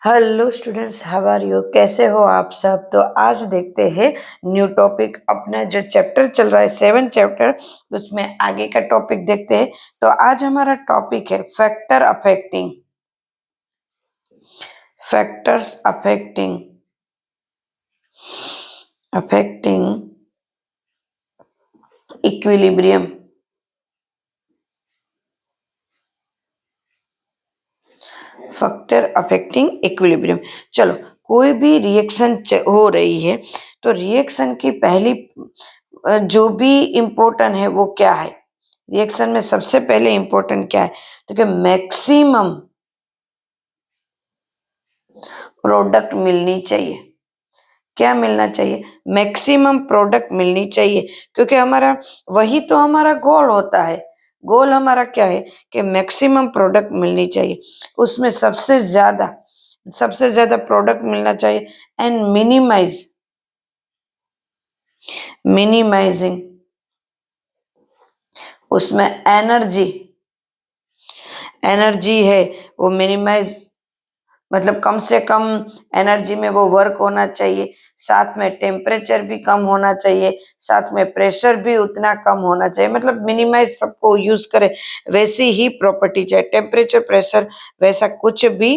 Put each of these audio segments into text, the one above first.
Hello students, how are you? कैसे हो आप सब? तो आज देखते हैं न्यू टॉपिक। अपना जो चैप्टर चल रहा है 7 चैप्टर, उसमें आगे का टॉपिक देखते हैं। तो आज हमारा टॉपिक है factor affecting factors affecting equilibrium. Factor affecting equilibrium. चलो, कोई भी रिएक्शन हो रही है तो रिएक्शन की पहली जो भी इम्पोर्टेंट है वो क्या है? रिएक्शन में सबसे पहले इम्पोर्टेंट क्या है? तो कि मैक्सिमम प्रोडक्ट मिलनी चाहिए। क्या मिलना चाहिए? मैक्सिमम प्रोडक्ट मिलनी चाहिए, क्योंकि हमारा वही तो हमारा गोल होता है। गोल हमारा क्या है कि मैक्सिमम प्रोडक्ट मिलनी चाहिए, उसमें सबसे ज्यादा प्रोडक्ट मिलना चाहिए। एंड मिनिमाइजिंग उसमें एनर्जी है वो मिनिमाइज, मतलब कम से कम एनर्जी में वो वर्क होना चाहिए। साथ में टेम्परेचर भी कम होना चाहिए, साथ में प्रेशर भी उतना कम होना चाहिए। मतलब मिनिमाइज सबको यूज करे वैसी ही प्रॉपर्टी चाहिए। टेम्परेचर, प्रेशर वैसा कुछ भी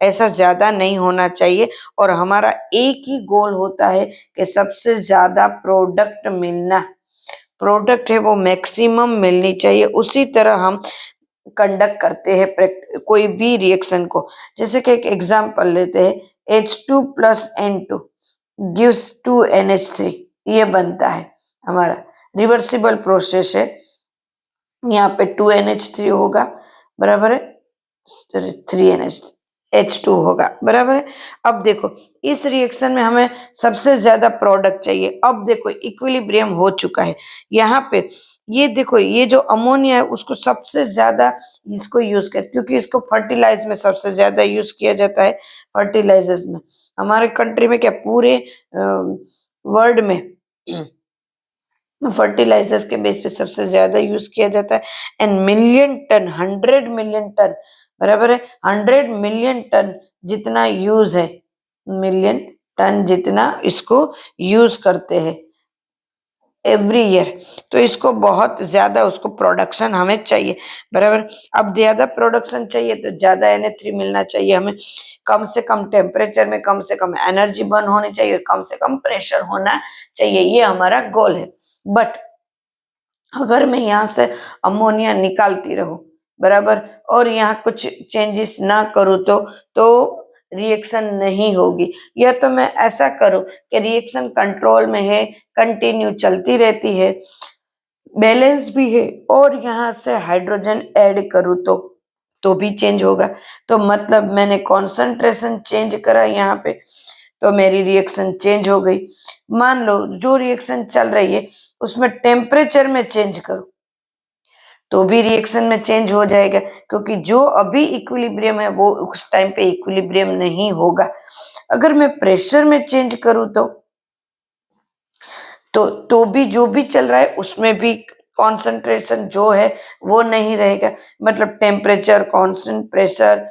ऐसा ज्यादा नहीं होना चाहिए। और हमारा एक ही गोल होता है कि सबसे ज्यादा प्रोडक्ट है वो मैक्सिमम मिलनी चाहिए। उसी तरह हम कंडक्ट करते हैं कोई भी रिएक्शन को। जैसे कि एक एग्जांपल लेते हैं, H2 + N2 गिव्स 2NH3। ये बनता है हमारा रिवर्सिबल प्रोसेस है। यहाँ पे 2NH3 होगा, बराबर है, 3H2 होगा, बराबर है। अब देखो, इस रिएक्शन में हमें सबसे ज्यादा प्रोडक्ट चाहिए। अब देखो, इक्विलिब्रियम हो चुका है यहाँ पे। ये देखो, ये जो अमोनिया है उसको सबसे ज्यादा इसको यूज कर, क्योंकि इसको फर्टिलाइज में सबसे ज्यादा यूज किया जाता है। फर्टिलाइजर्स में हमारे कंट्री में क्या, पूरे वर्ल्ड में फर्टिलाइजर्स के बेस पे सबसे ज्यादा यूज किया जाता है। And million ton, 100 million ton, बराबर है, 100 मिलियन टन जितना यूज है, मिलियन टन जितना इसको यूज करते हैं एवरी ईयर। तो इसको बहुत ज्यादा उसको प्रोडक्शन हमें चाहिए, बराबर। अब ज्यादा प्रोडक्शन चाहिए तो ज्यादा NH3 मिलना चाहिए हमें। कम से कम टेम्परेचर में कम से कम एनर्जी बर्न होनी चाहिए, कम से कम प्रेशर होना चाहिए। ये हमारा गोल है। बट अगर मैं यहाँ से अमोनिया निकालती रहूं, बराबर, और यहाँ कुछ चेंजेस ना करूँ तो रिएक्शन नहीं होगी। या तो मैं ऐसा करूं कि रिएक्शन कंट्रोल में है, कंटिन्यू चलती रहती है, बैलेंस भी है, और यहाँ से हाइड्रोजन ऐड करूँ तो भी चेंज होगा। तो मतलब मैंने कॉन्सेंट्रेशन चेंज करा यहाँ पे, तो मेरी रिएक्शन चेंज हो गई। मान लो जो रिएक्शन चल रही है उसमें टेम्परेचर में चेंज करो तो भी रिएक्शन में चेंज हो जाएगा, क्योंकि जो अभी इक्विलिब्रियम है वो उस टाइम पे इक्विलिब्रियम नहीं होगा। अगर मैं प्रेशर में चेंज करूँ तो भी जो भी चल रहा है उसमें भी कॉन्सेंट्रेशन जो है वो नहीं रहेगा। मतलब टेम्परेचर कांस्टेंट, प्रेशर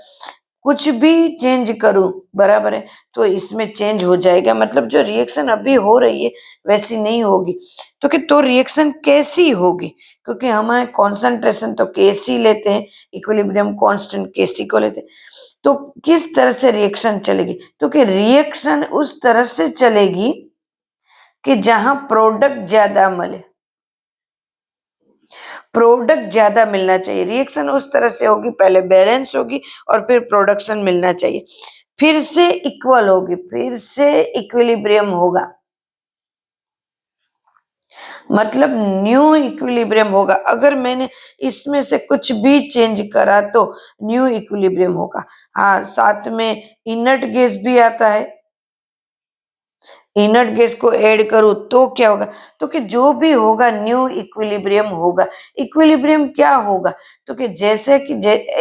कुछ भी चेंज करूं, बराबर है, तो इसमें चेंज हो जाएगा। मतलब जो रिएक्शन अभी हो रही है वैसी नहीं होगी। तो रिएक्शन कैसी होगी? क्योंकि हमारे कॉन्सेंट्रेशन तो Kc लेते हैं, इक्विलिब्रियम कांस्टेंट Kc को लेते हैं। तो किस तरह से रिएक्शन चलेगी? तो कि रिएक्शन उस तरह से चलेगी कि जहां प्रोडक्ट ज्यादा मिलना चाहिए। रिएक्शन उस तरह से होगी, पहले बैलेंस होगी और फिर प्रोडक्शन मिलना चाहिए, फिर से इक्वल होगी, फिर से इक्विलिब्रियम होगा। मतलब न्यू इक्विलिब्रियम होगा। अगर मैंने इसमें से कुछ भी चेंज करा तो न्यू इक्विलिब्रियम होगा। हाँ, साथ में इनर्ट गैस भी आता है, इनर्ट गैस को ऐड करूं तो क्या होगा? तो कि जो भी होगा न्यू इक्विलिब्रियम होगा। इक्विलिब्रियम क्या होगा? तो कि जैसे कि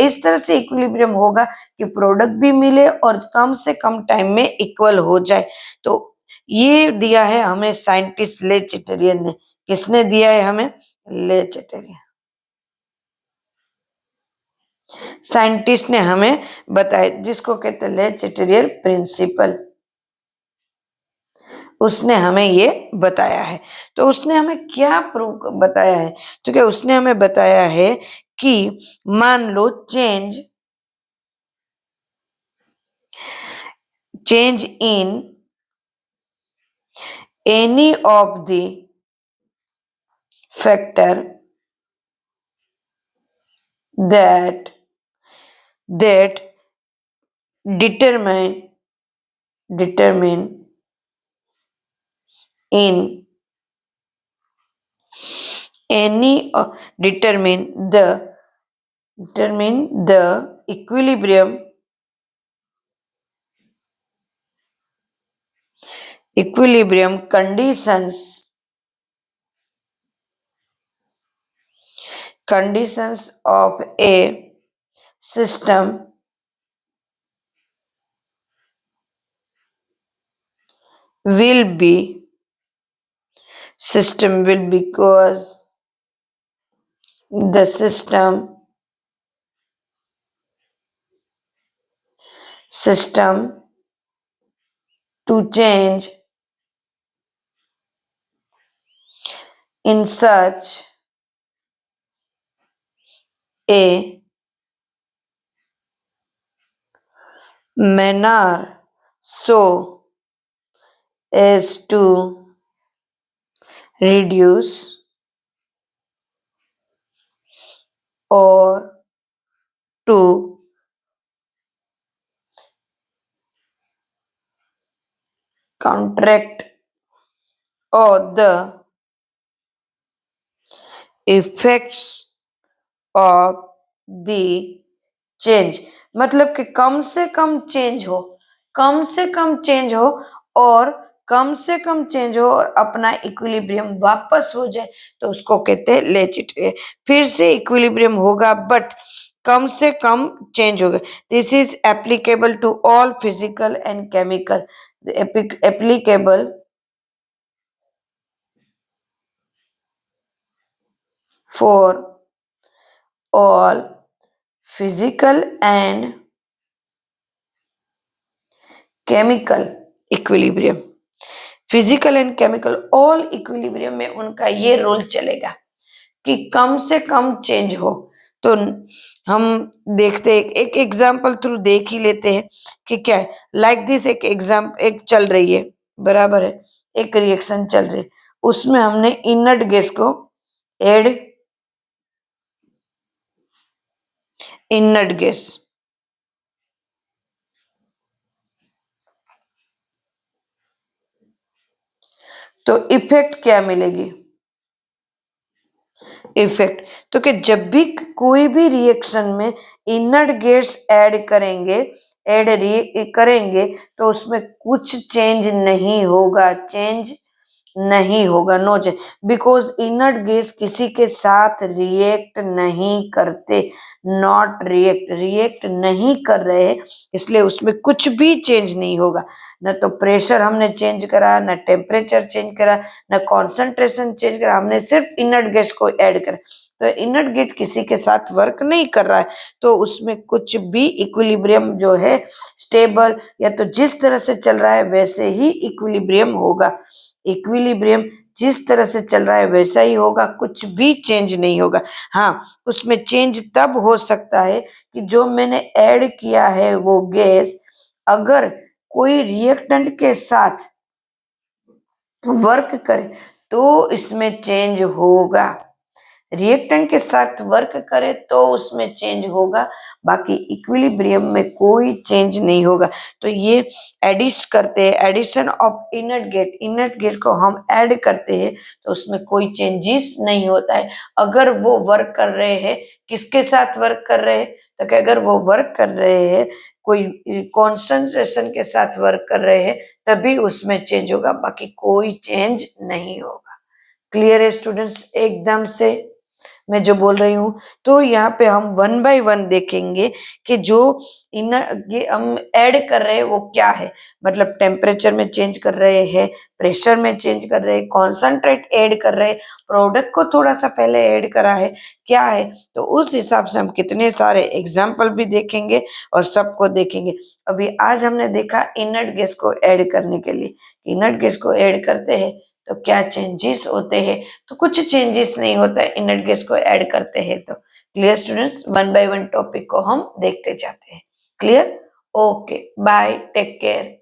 इस तरह से इक्विलिब्रियम होगा कि प्रोडक्ट भी मिले और कम से कम टाइम में इक्वल हो जाए। तो ये दिया है हमें साइंटिस्ट ले चैटेरियन ने। किसने दिया है हमें? ले चैटेरियन। साइंटिस्ट ने हमें बताया, जिसको कहते हैं ले चेटेरियर प्रिंसिपल, उसने हमें ये बताया है। तो उसने हमें क्या प्रूव बताया है, तो क्या उसने हमें बताया है कि मान लो change in any of the factor that determine in any determine the equilibrium conditions of a system will be because the system to change in such a manner so as to reduce or to counteract or the effects of the change, मतलब कि कम से कम change हो, कम से कम change हो और कम से कम चेंज हो और अपना इक्विलिब्रियम वापस हो जाए, तो उसको कहते हैं लेचिट। फिर से इक्विलिब्रियम होगा बट कम से कम चेंज होगा। This is applicable to all physical and chemical, applicable for all physical and chemical equilibrium, physical and chemical all equilibrium में उनका ये रोल चलेगा कि कम से कम चेंज हो। तो हम देखते हैं, एक एग्जाम्पल थ्रू देख ही लेते हैं कि क्या है। लाइक दिस एक चल रही है, बराबर है, एक रिएक्शन चल रही है, उसमें हमने इनर्ट गैस को ऐड, इनर्ट गैस, तो इफेक्ट क्या मिलेगी, इफेक्ट, तो कि जब भी कोई भी रिएक्शन में इनर्ट गैस ऐड करेंगे तो उसमें कुछ चेंज नहीं होगा, no change, because inert gas किसी के साथ रिएक्ट नहीं करते, रिएक्ट नहीं कर रहे, इसलिए उसमें कुछ भी चेंज नहीं होगा। न तो प्रेशर हमने चेंज करा, न टेम्परेचर चेंज करा, न कॉन्सेंट्रेशन चेंज करा, हमने सिर्फ इनर्ट गैस को ऐड करा। तो इनर्ट गैस किसी के साथ वर्क नहीं कर रहा है, तो उसमें कुछ भी इक्विलिब्रियम जो है स्टेबल, या तो जिस तरह से चल रहा है वैसे ही इक्विलिब्रियम होगा, इक्विलिब्रियम जिस तरह से चल रहा है वैसा ही होगा, कुछ भी चेंज नहीं होगा। हाँ, उसमें चेंज तब हो सकता है कि जो मैंने ऐड किया है वो गैस अगर कोई रिएक्टेंट के साथ वर्क करे तो इसमें चेंज होगा, रिएक्टेंट के साथ वर्क करे तो उसमें चेंज होगा, बाकी इक्विलिब्रियम में कोई चेंज नहीं होगा। तो ये एडिशन ऑफ इनर्ट गैस को हम ऐड करते हैं तो उसमें कोई चेंजेस नहीं होता है। अगर वो वर्क कर रहे हैं, किसके साथ वर्क कर रहे हैं, तो कि अगर वो वर्क कर रहे हैं कोई कॉन्सेंट्रेशन के साथ वर्क कर रहे हैं तभी उसमें चेंज होगा, बाकी कोई चेंज नहीं होगा। क्लियर है स्टूडेंट्स एकदम से? मैं जो बोल रही हूँ। तो यहाँ पे हम वन बाय वन देखेंगे कि जो ये हम ऐड कर रहे हैं वो क्या है, मतलब टेम्परेचर में चेंज कर रहे हैं, प्रेशर में चेंज कर रहे हैं, कॉन्सेंट्रेट ऐड कर रहे हैं, प्रोडक्ट को थोड़ा सा पहले ऐड करा है, क्या है। तो उस हिसाब से हम कितने सारे एग्जाम्पल भी देखेंगे और सबको देखेंगे। अभी आज हमने देखा इनर्ट गैस को ऐड करने के लिए, इनर्ट गैस को ऐड करते हैं तो क्या चेंजेस होते हैं, तो कुछ चेंजेस नहीं होता है इनर्ट गैस को ऐड करते हैं तो। Clear students, one by one topic को हम देखते जाते हैं। Clear, okay, bye, take care.